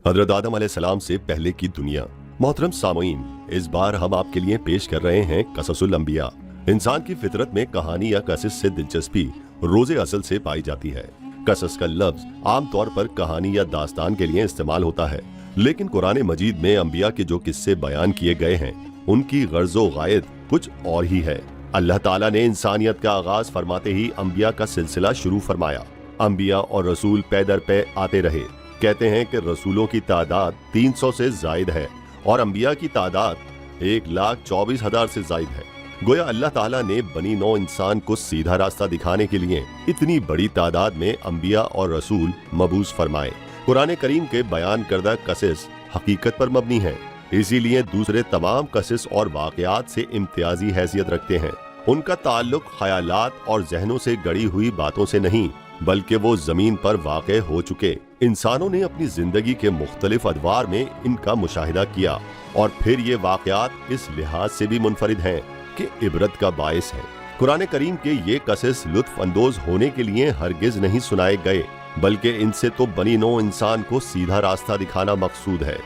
हजरत आदम अलैहिस्सलाम से पहले की दुनिया। मोहतरम सामईन, इस बार हम आपके लिए पेश कर रहे हैं कससुल अंबिया। इंसान की फितरत में कहानी या कसिस से दिलचस्पी रोज़े असल से पाई जाती है। कसस का लफ्ज आमतौर पर कहानी या दास्तान के लिए इस्तेमाल होता है, लेकिन कुरान मजीद में अंबिया के जो किस्से बयान किए गए हैं उनकी गर्ज़ो गायत कुछ और ही है। अल्लाह ताला ने इंसानियत का आगाज फरमाते ही अंबिया का सिलसिला शुरू फरमाया। अंबिया और रसूल पै दर पे आते रहे। कहते हैं कि रसूलों की तादाद 300 से जायद है और अंबिया की तादाद 1,24,000 से जायद है। गोया अल्लाह ताला ने बनी नौ इंसान को सीधा रास्ता दिखाने के लिए इतनी बड़ी तादाद में अंबिया और रसूल मबूस फरमाए। कुरान करीम के बयान करदा कसिस हकीकत पर मबनी है, इसीलिए दूसरे तमाम कसिस और वाक़यात से इम्तियाजी हैसियत रखते हैं। उनका ताल्लुक ख्यालात और जहनों से गढ़ी हुई बातों से नहीं, बल्कि वो जमीन पर वाक़े हो चुके इंसानों ने अपनी जिंदगी के मुख्तलिफ अदवार में इनका मुशाहिदा किया, और फिर ये वाक़यात इस लिहाज से भी मुनफरिद हैं कि इबरत का बायस है। कुरान करीम के ये कसिस लुत्फ अंदोज होने के लिए हरगिज नहीं सुनाए गए, बल्कि इनसे तो बनी नौ इंसान को सीधा रास्ता दिखाना मकसूद है।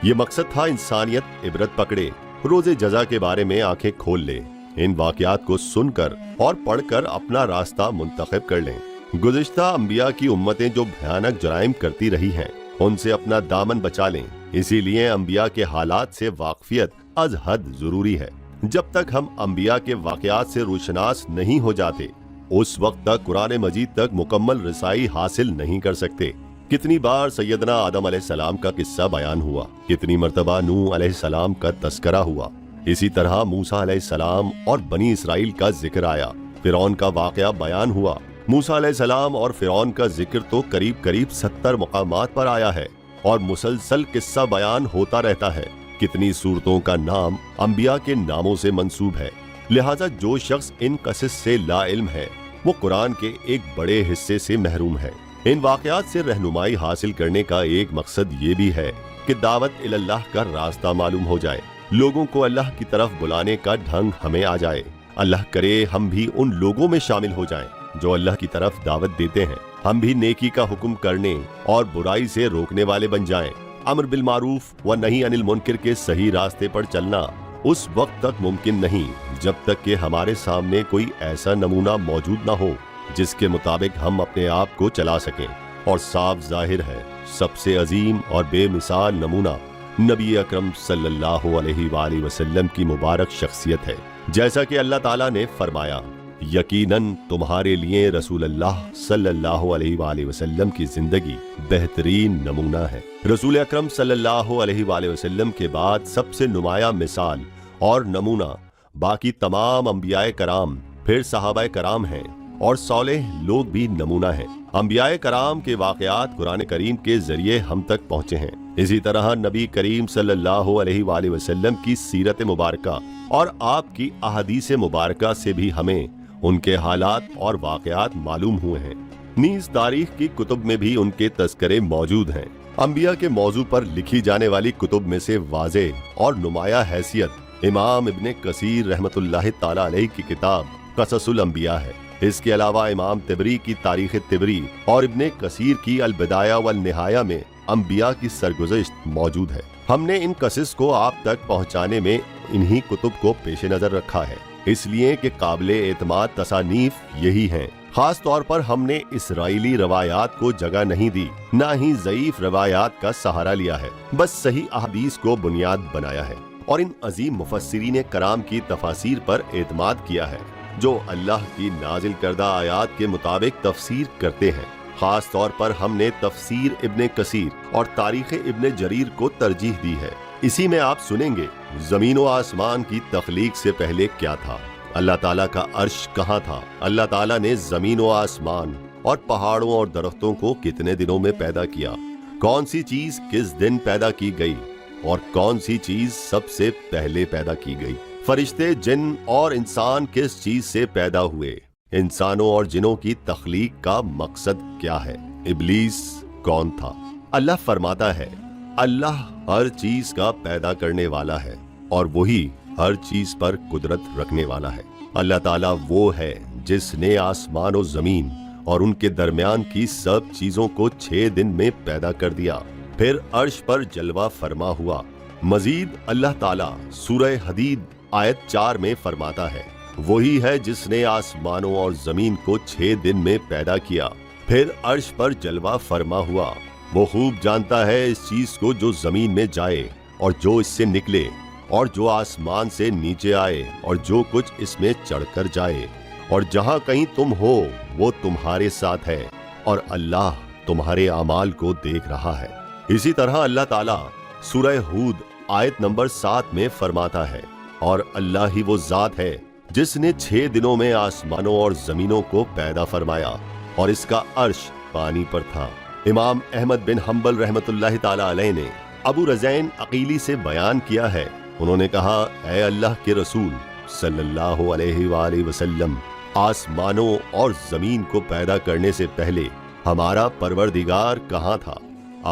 ये मकसद था इंसानियत इबरत पकड़े, रोज़े जज़ा के बारे में आंखें खोल ले, इन वाक़यात को सुनकर और पढ़कर अपना रास्ता मुंतखब कर लें। गुज़िश्ता अंबिया की उम्मतें जो भयानक जराइम करती रही हैं, उनसे अपना दामन बचा लें। इसीलिए अंबिया के हालात से वाकफियत अज हद जरूरी है। जब तक हम अंबिया के वाक़यात से रोशनास नहीं हो जाते, उस वक्त तक कुरान मजीद तक मुकम्मल रसाई हासिल नहीं कर सकते। कितनी बार सैयदना आदम अलैहिस्सलाम का किस्सा बयान हुआ, कितनी मर्तबा नूह अलैहिस्सलाम का तस्करा हुआ। इसी तरह मूसा अलैहिस्सलाम और बनी इसराइल का जिक्र आया, फिरौन का वाक़या बयान हुआ। मूसा अलैहिस्सलाम और फिरौन का जिक्र तो करीब करीब 70 मकामात पर आया है और मुसलसल किस्सा बयान होता रहता है। कितनी सूरतों का नाम अंबिया के नामों से मंसूब है। लिहाजा जो शख्स इन कसिस से ला इल्म है, वो कुरान के एक बड़े हिस्से से महरूम है। इन वाक़यात से रहनुमाई हासिल करने का एक मकसद ये भी है कि दावत इल्लाह का रास्ता मालूम हो जाए, लोगों को अल्लाह की तरफ बुलाने का ढंग हमें आ जाए। अल्लाह करे हम भी उन लोगों में शामिल हो जाएं जो अल्लाह की तरफ दावत देते हैं। हम भी नेकी का हुक्म करने और बुराई से रोकने वाले बन जाएं। अम्र बिल मारूफ व नही अनिल मुनकर के सही रास्ते पर चलना उस वक्त तक मुमकिन नहीं जब तक कि हमारे सामने कोई ऐसा नमूना मौजूद ना हो जिसके मुताबिक हम अपने आप को चला सकें। और साफ जाहिर है सबसे अजीम और बेमिसाल नमूना नबी अकरम सल्लल्लाहु अलैहि वसल्लम की मुबारक शख्सियत है। जैसा कि अल्लाह ताला ने फरमाया, यकीनन तुम्हारे लिए रसूल अल्लाह सल्लल्लाहु अलैहि वसल्लम की जिंदगी बेहतरीन नमूना है। रसूल अकरम सल्लल्लाहु अलैहि वसल्लम के बाद सबसे नुमाया मिसाल और नमूना बाकी तमाम अंबियाए कराम, फिर सहाबाए कराम हैं और सौलेह लोग भी नमूना हैं। अंबियाए कराम के वाक़यात कुरान करीम के जरिए हम तक पहुँचे हैं। इसी तरह नबी करीम सल्लल्लाहु अलैहि वसल्लम की सीरत मुबारका और आपकी अहादीस मुबारका से भी हमें उनके हालात और वाक़यात मालूम हुए हैं। नीज़ तारीख की कुतुब में भी उनके तस्करे मौजूद हैं। अंबिया के मौजू पर लिखी जाने वाली कुतुब में से वाज़े और नुमाया हैसियत इमाम इब्ने कसीर रहमतुल्लाह ताला अलैह की किताब कससुल अंबिया है। इसके अलावा इमाम तिबरी की तारीख तिबरी और इब्ने कसीर की अल बिदाया वल निहाया में अंबिया की सरगुज़श्त मौजूद है। हमने इन कसिस को आप तक पहुँचाने में इन्हीं कुतुब को पेश नज़र रखा है, इसलिए कि काबिले एतमाद तसानीफ यही हैं। खास तौर पर हमने इसराइली रवायात को जगह नहीं दी, ना ही ज़ईफ रवायात का सहारा लिया है, बस सही अहदीस को बुनियाद बनाया है और इन अजीम मुफस्सिरीन कराम की तफासीर पर एतमाद किया है जो अल्लाह की नाजिल करदा आयात के मुताबिक तफसीर करते हैं। खास तौर पर हमने तफसीर इब्ने कसीर और तारीख इब्ने जरीर को तरजीह दी है। इसी में आप सुनेंगे जमीन व आसमान की तख्लीक से पहले क्या था, अल्लाह ताला का अर्श कहाँ था, अल्लाह ताला ने जमीन व आसमान और पहाड़ों और दरख्तों को कितने दिनों में पैदा किया, कौन सी चीज किस दिन पैदा की गई और कौन सी चीज सबसे पहले पैदा की गई, फरिश्ते जिन और इंसान किस चीज से पैदा हुए, इंसानों और जिनों की तख्लीक का मकसद क्या है, इब्लीस कौन था। अल्लाह फरमाता है, अल्लाह हर चीज का पैदा करने वाला है और वही हर चीज पर कुदरत रखने वाला है। अल्लाह ताला वो है जिसने आसमान और जमीन और उनके दरमियान की सब चीजों को 6 दिन में पैदा कर दिया پھر عرش پر جلوہ فرما ہوا۔ مزید اللہ تعالیٰ سورہ حدید آیت 4 میں فرماتا ہے، وہی ہے جس نے آسمانوں اور زمین کو 6 دن میں پیدا کیا، پھر عرش پر جلوہ فرما ہوا۔ وہ خوب جانتا ہے اس چیز کو جو زمین میں جائے اور جو اس سے نکلے، اور جو آسمان سے نیچے آئے اور جو کچھ اس میں چڑھ کر جائے، اور جہاں کہیں تم ہو وہ تمہارے ساتھ ہے، اور اللہ تمہارے اعمال کو دیکھ رہا ہے۔ اسی طرح اللہ تعالیٰ سورہ ہود آیت نمبر 7 میں فرماتا ہے، اور اللہ ہی وہ ذات ہے جس نے 6 دنوں میں آسمانوں اور زمینوں کو پیدا فرمایا، اور اس کا عرش پانی پر تھا۔ امام احمد بن حنبل رحمۃ اللہ تعالی علیہ نے ابو رزین عقیلی سے بیان کیا ہے، انہوں نے کہا، اے اللہ کے رسول صلی اللہ علیہ وآلہ وسلم، آسمانوں اور زمین کو پیدا کرنے سے پہلے ہمارا پروردگار کہاں تھا؟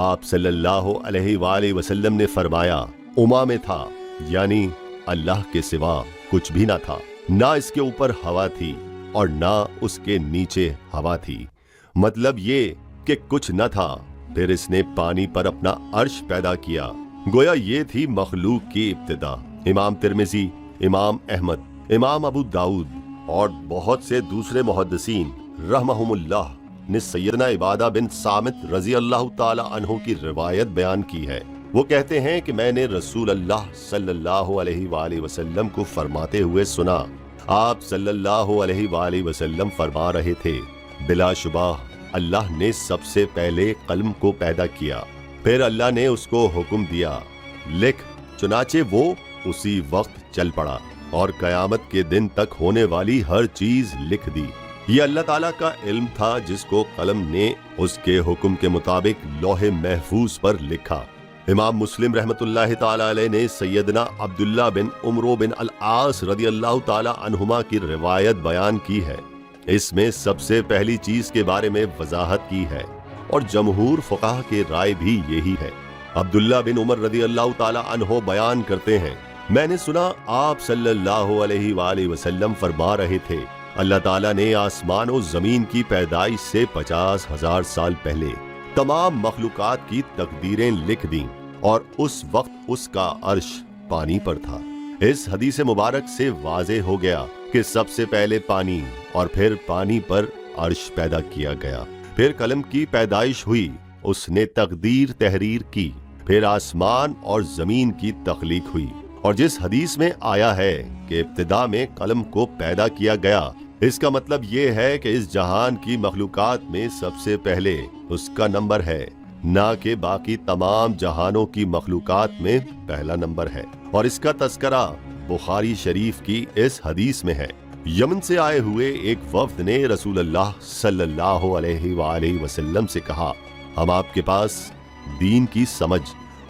آپ صلی اللہ علیہ وآلہ وسلم نے فرمایا، اما میں تھا، یعنی اللہ کے سوا کچھ بھی نہ تھا، نہ اس کے اوپر ہوا تھی اور نہ اس کے نیچے ہوا تھی۔ مطلب یہ کہ کچھ نہ تھا، پھر اس نے پانی پر اپنا عرش پیدا کیا۔ گویا یہ تھی مخلوق کی ابتدا۔ امام ترمذی، امام احمد، امام ابو داؤد اور بہت سے دوسرے محدثین رحمہم اللہ نے سیدنا عبادہ بن صامت رضی اللہ تعالی عنہ کی روایت بیان کی ہے۔ وہ کہتے ہیں کہ میں نے رسول اللہ صلی اللہ علیہ وآلہ وسلم کو فرماتے ہوئے سنا، آپ صلی اللہ علیہ وآلہ وسلم فرما رہے تھے، بلا شبہ اللہ نے سب سے پہلے قلم کو پیدا کیا، پھر اللہ نے اس کو حکم دیا، لکھ، چنانچہ وہ اسی وقت چل پڑا اور قیامت کے دن تک ہونے والی ہر چیز لکھ دی۔ یہ اللہ تعالیٰ کا علم تھا جس کو قلم نے اس کے حکم کے مطابق لوح محفوظ پر لکھا۔ امام مسلم رحمۃ اللہ تعالی علیہ نے سیدنا عبداللہ بن عمرو بن العاص رضی اللہ تعالی عنہما کی روایت بیان کی ہے۔ اس میں سب سے پہلی چیز کے بارے میں وضاحت کی ہے، اور جمہور فقہاء کی رائے بھی یہی ہے۔ عبداللہ بن عمر رضی اللہ تعالی عنہ بیان کرتے ہیں، میں نے سنا آپ صلی اللہ علیہ وآلہ وسلم فرما رہے تھے، اللہ تعالیٰ نے آسمان و زمین کی پیدائش سے 50,000 سال پہلے تمام مخلوقات کی تقدیریں لکھ دیں، اور اس وقت اس کا عرش پانی پر تھا۔ اس حدیث مبارک سے واضح ہو گیا کہ سب سے پہلے پانی اور پھر پانی پر عرش پیدا کیا گیا، پھر قلم کی پیدائش ہوئی، اس نے تقدیر تحریر کی، پھر آسمان اور زمین کی تخلیق ہوئی۔ اور جس حدیث میں آیا ہے کہ ابتدا میں قلم کو پیدا کیا گیا، اس کا مطلب یہ ہے کہ اس جہان کی مخلوقات میں سب سے پہلے اس کا نمبر ہے، نہ کہ باقی تمام جہانوں کی مخلوقات میں پہلا نمبر ہے۔ اور اس کا تذکرہ بخاری شریف کی اس حدیث میں ہے۔ یمن سے آئے ہوئے ایک وفد نے رسول اللہ صلی اللہ علیہ وآلہ وسلم سے کہا، ہم آپ کے پاس دین کی سمجھ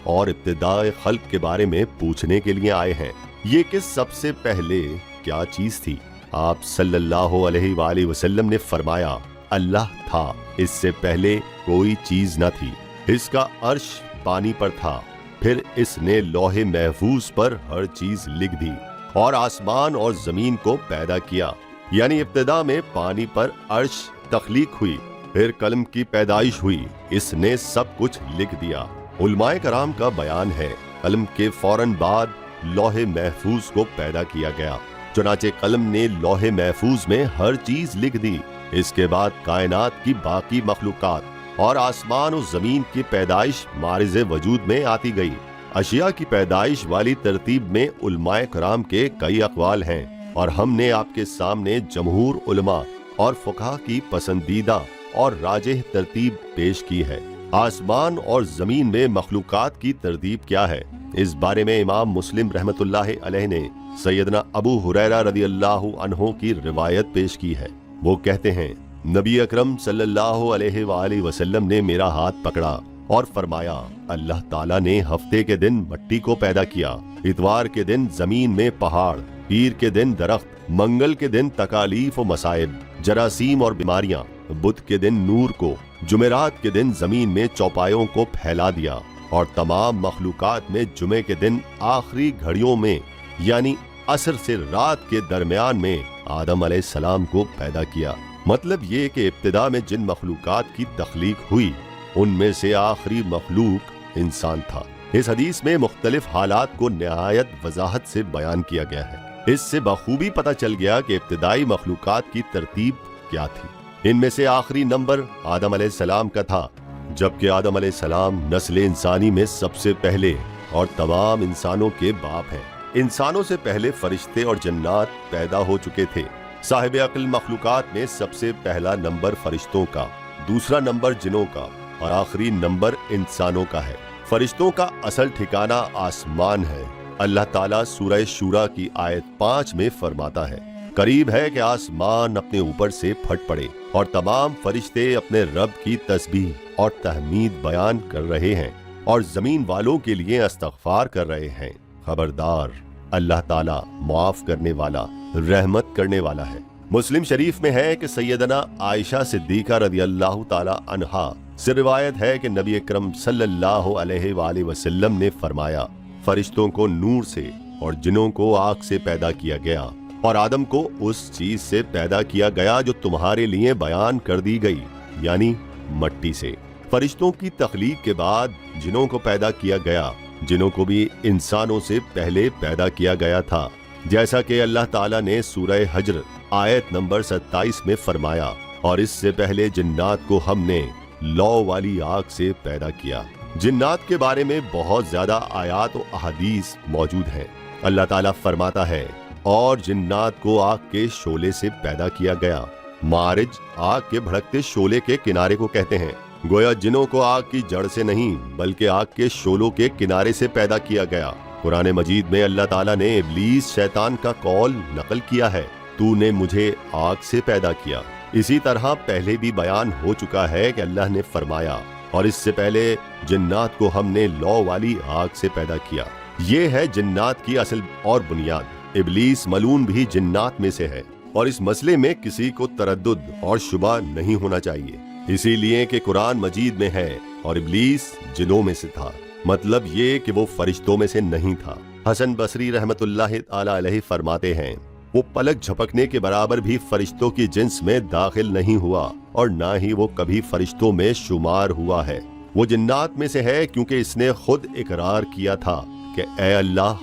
اور ابتداء خلق کے بارے میں پوچھنے کے لیے آئے ہیں، یہ کہ سب سے پہلے کیا چیز تھی؟ آپ صلی اللہ علیہ وآلہ وسلم نے فرمایا، اللہ تھا، اس سے پہلے کوئی چیز نہ تھی، اس کا عرش پانی پر تھا، پھر اس نے لوح محفوظ پر ہر چیز لکھ دی اور آسمان اور زمین کو پیدا کیا۔ یعنی ابتدا میں پانی پر عرش تخلیق ہوئی، پھر قلم کی پیدائش ہوئی، اس نے سب کچھ لکھ دیا۔ علماء کرام کا بیان ہے، قلم کے فوراً بعد لوح محفوظ کو پیدا کیا گیا، چنانچہ قلم نے لوح محفوظ میں ہر چیز لکھ دی۔ اس کے بعد کائنات کی باقی مخلوقات اور آسمان و زمین کی پیدائش معرض وجود میں آتی گئی۔ اشیاء کی پیدائش والی ترتیب میں علماء کرام کے کئی اقوال ہیں، اور ہم نے آپ کے سامنے جمہور علماء اور فقہاء کی پسندیدہ اور راجح ترتیب پیش کی ہے۔ آسمان اور زمین میں مخلوقات کی ترتیب کیا ہے، اس بارے میں امام مسلم رحمۃ اللہ علیہ نے سیدنا ابو ہریرہ رضی اللہ عنہ کی روایت پیش کی ہے۔ وہ کہتے ہیں، نبی اکرم صلی اللہ علیہ وآلہ وسلم نے میرا ہاتھ پکڑا اور فرمایا، اللہ تعالیٰ نے ہفتے کے دن مٹی کو پیدا کیا، اتوار کے دن زمین میں پہاڑ، پیر کے دن درخت، منگل کے دن تکالیف و مصائب، جراثیم اور بیماریاں، بدھ کے دن نور کو، جمعرات کے دن زمین میں چوپایوں کو پھیلا دیا، اور تمام مخلوقات میں جمعے کے دن آخری گھڑیوں میں یعنی عصر سے رات کے درمیان میں آدم علیہ السلام کو پیدا کیا۔ مطلب یہ کہ ابتدا میں جن مخلوقات کی تخلیق ہوئی ان میں سے آخری مخلوق इंसान था। इस हदीस में मुख्तलिफ हालात को निहायत वजाहत से बयान किया गया है। इससे बखूबी पता चल गया कि इब्तिदाई मखलूकात की तरतीब क्या थी। इनमें से आखिरी नंबर आदम अलैहिस्सलाम का था, जबकि आदम अलैहिस्सलाम नस्ल इंसानी में सबसे पहले और तमाम इंसानों के बाप हैं। इंसानों से पहले फरिश्ते और जन्नात पैदा हो चुके थे। साहिब अक्ल मखलूकात में सबसे पहला नंबर फरिश्तों का, दूसरा नंबर जिनों का और आखिरी नंबर इंसानों का है। फरिश्तों का असल ठिकाना आसमान है। अल्लाह ताला सूरह शूरा की आयत 5 में फरमाता है, करीब है कि आसमान अपने ऊपर से फट पड़े और तमाम फरिश्ते अपने रब की तस्बीह और तहमीद बयान कर रहे हैं और जमीन वालों के लिए इस्तग़फ़ार कर रहे हैं। खबरदार, अल्लाह ताला माफ करने वाला, रहमत करने वाला है। मुस्लिम शरीफ में है कि सैयदना आयशा सिद्दीका रज़ियल्लाहु ताला अन्हा से रिवायत है कि नबी अकरम सल्लल्लाहु अलैहि वसल्लम ने फरमाया, फरिश्तों को नूर से और जिनों को आग से पैदा किया गया और आदम को उस चीज से पैदा किया गया जो तुम्हारे लिए बयान कर दी गई, यानी मट्टी से। फरिश्तों की तख्लीक के बाद जिनों को पैदा किया गया, जिनों को भी इंसानों से पहले पैदा किया गया था, जैसा कि अल्लाह ताला ने सूरह हज्र आयत नंबर 27 में फरमाया, और इससे पहले जिन्नात को हमने लौ वाली आग से पैदा किया। जिन्नात के बारे में बहुत ज्यादा आयात और अहादीस मौजूद हैं। अल्लाह ताला फरमाता है, और जिन्नात को आग के शोले से पैदा किया गया। मारिज आग के भड़कते शोले के किनारे को कहते हैं। गोया जिनों को आग की जड़ से नहीं बल्कि आग के शोलों के किनारे से पैदा किया गया। कुरान मजीद में अल्लाह ताला ने इब्लीस शैतान का कौल नकल किया है, तूने मुझे आग से पैदा किया। इसी तरह पहले भी बयान हो चुका है कि अल्लाह ने फरमाया, और इससे पहले जिन्नात को हमने लौ वाली आग से पैदा किया। ये है जिन्नात की असल और बुनियाद। इब्लीस मलून भी जिन्नात में से है और इस मसले में किसी को तरद्दुद और शुबा नहीं होना चाहिए, इसीलिए कि कुरान मजीद में है, और इब्लीस जिनों में से था, मतलब ये कि वो फरिश्तों में से नहीं था। हसन बसरी रहमतुल्लाह ताला अलैहि फरमाते हैं, वो पलक झपकने के बराबर भी फरिश्तों की जिन्स में दाखिल नहीं हुआ और ना ही वो कभी फरिश्तों में शुमार हुआ है। वो जिन्नात में से है क्योंकि इसने खुद इकरार किया था कि ए अल्लाह,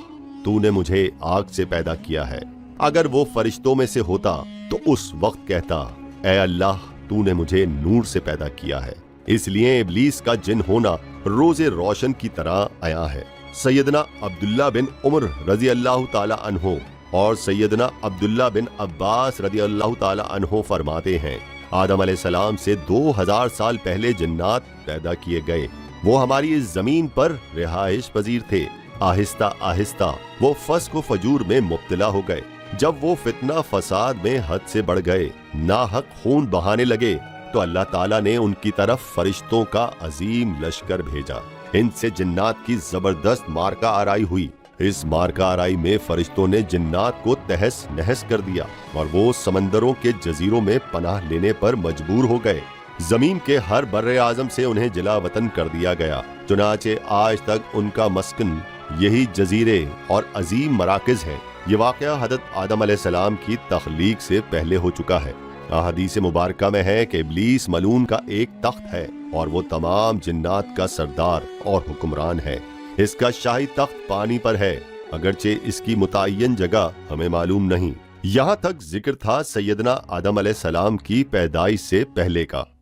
तूने मुझे आग से पैदा किया है। अगर वो फरिश्तों में से होता तो उस वक्त कहता, ए अल्लाह, तूने मुझे नूर से पैदा किया है। इसलिए इब्लीस का जिन होना रोजे रोशन की तरह आया है। सैयदना अब्दुल्ला बिन उमर रजी अल्लाह ताला अन्हो और सैयदना अब्दुल्ला बिन अब्बास रजी अल्लाह ताला अन्हो फरमाते हैं, आदम अलैहिस्सलाम से 2000 साल पहले जिन्नात पैदा किए गए। वो हमारी इस जमीन पर रिहाइश पजीर थे। आहिस्ता आहिस्ता वो फस्क व फजूर में मुब्तला हो गए। जब वो फितना फसाद में हद से बढ़ गए, नाहक खून बहाने लगे, तो अल्लाह ताला ने उनकी तरफ फरिश्तों का अजीम लश्कर भेजा। इनसे जिन्नात की जबरदस्त मारका आराई हुई। इस मारका आराई में फरिश्तों ने जिन्नात को तहस नहस कर दिया और वो समंदरों के जजीरों में पनाह लेने पर मजबूर हो गए। जमीन के हर बर्रे आजम से उन्हें जिला वतन कर दिया गया। चुनाचे आज तक उनका मस्कन यही जजीरे और अजीम मराकज है। ये वाकया हज़रत आदम अलैहिस्सलाम की तख्लीक से पहले हो चुका है। अहादीस मुबारका में है कि इब्लीस मलून का एक तख्त है और वो तमाम जिन्नात का सरदार और हुक्मरान है। इसका शाही तख्त पानी पर है, अगरचे इसकी मुतय्यन जगह हमें मालूम नहीं। यहाँ तक जिक्र था सैयदना आदम अलैहिस्सलाम की पैदाइश से पहले का।